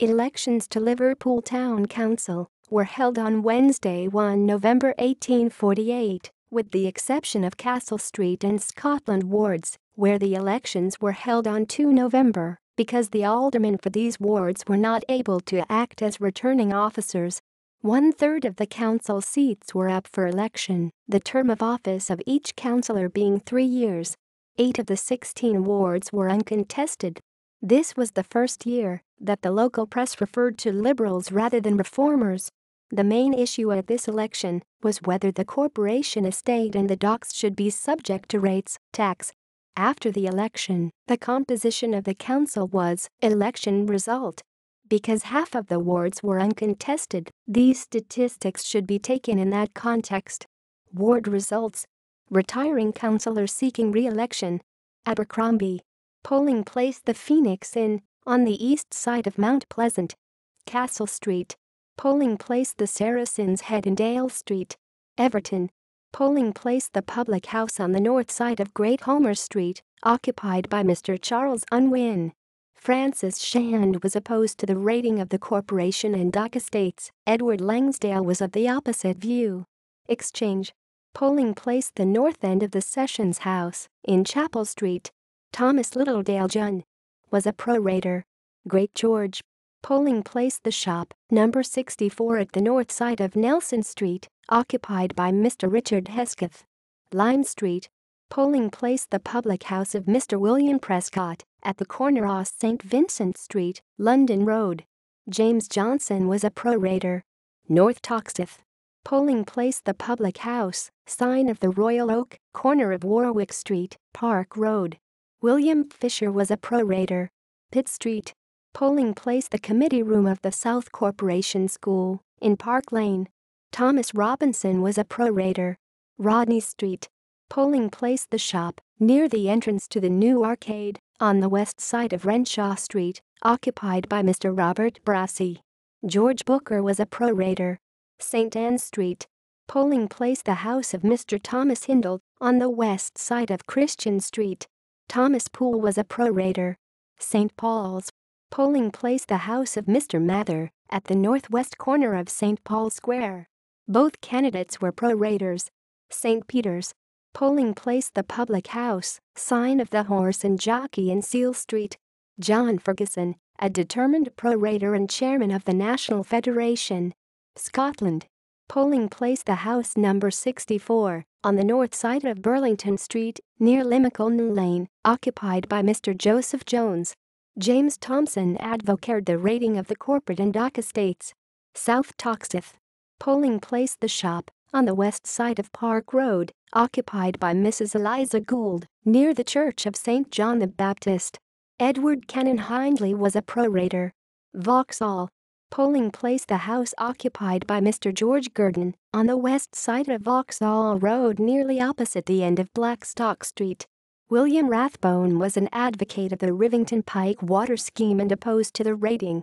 Elections to Liverpool Town Council were held on Wednesday 1 November 1848, with the exception of Castle Street and Scotland wards, where the elections were held on 2 November, because the aldermen for these wards were not able to act as returning officers. 1/3 of the council seats were up for election, the term of office of each councillor being 3 years. 8 of the 16 wards were uncontested. This was the first year that the local press referred to Liberals rather than Reformers. The main issue at this election was whether the corporation estate and the docks should be subject to rates tax. After the election, the composition of the council was election result. Because half of the wards were uncontested, these statistics should be taken in that context. Ward results: retiring councillor seeking re-election, Abercrombie. Polling place the Phoenix Inn, on the east side of Mount Pleasant. Castle Street. Polling place the Saracen's Head in Dale Street. Everton. Polling place the Public House on the north side of Great Homer Street, occupied by Mr. Charles Unwin. Francis Shand was opposed to the rating of the corporation and dock estates. Edward Langsdale was of the opposite view. Exchange. Polling place the north end of the Sessions House, in Chapel Street. Thomas Littledale Junn was a prorator. Great George. Polling place the shop, number 64 at the north side of Nelson Street, occupied by Mr. Richard Hesketh. Lime Street. Polling place the public house of Mr. William Prescott, at the corner of St. Vincent Street, London Road. James Johnson was a prorator. North Toxteth. Polling place the public house, sign of the Royal Oak, corner of Warwick Street, Park Road. William Fisher was a prorator. Pitt Street. Polling place the committee room of the South Corporation School, in Park Lane. Thomas Robinson was a prorator. Rodney Street. Polling place the shop, near the entrance to the new arcade, on the west side of Renshaw Street, occupied by Mr. Robert Brassey. George Booker was a prorator. St. Anne Street. Polling place the house of Mr. Thomas Hindle, on the west side of Christian Street. Thomas Poole was a prorator. St. Paul's. Polling place the house of Mr. Mather, at the northwest corner of St. Paul Square. Both candidates were prorators. St. Peter's. Polling place the public house, sign of the Horse and Jockey in Seal Street. John Ferguson, a determined prorator and chairman of the National Federation. Scotland. Polling place the house number 64, on the north side of Burlington Street, near Limekiln Lane, occupied by Mr. Joseph Jones. James Thompson advocated the rating of the corporate and dock estates. South Toxteth. Polling place the shop, on the west side of Park Road, occupied by Mrs. Eliza Gould, near the Church of St. John the Baptist. Edward Cannon Hindley was a prorator. Vauxhall. Polling place the house occupied by Mr. George Gurdon, on the west side of Vauxhall Road nearly opposite the end of Blackstock Street. William Rathbone was an advocate of the Rivington Pike water scheme and opposed to the rating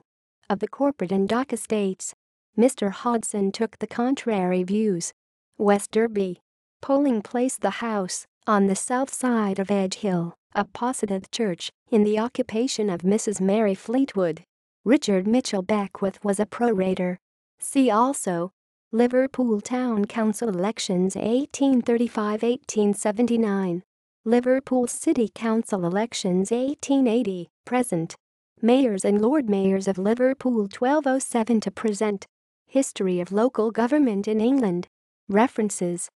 of the corporate and dock estates. Mr. Hodson took the contrary views. West Derby. Polling place the house, on the south side of Edge Hill, opposite the church, in the occupation of Mrs. Mary Fleetwood. Richard Mitchell Beckwith was a prorator. See also: Liverpool Town Council elections 1835-1879. Liverpool City Council elections 1880, present. Mayors and Lord Mayors of Liverpool 1207 to present. History of local government in England. References: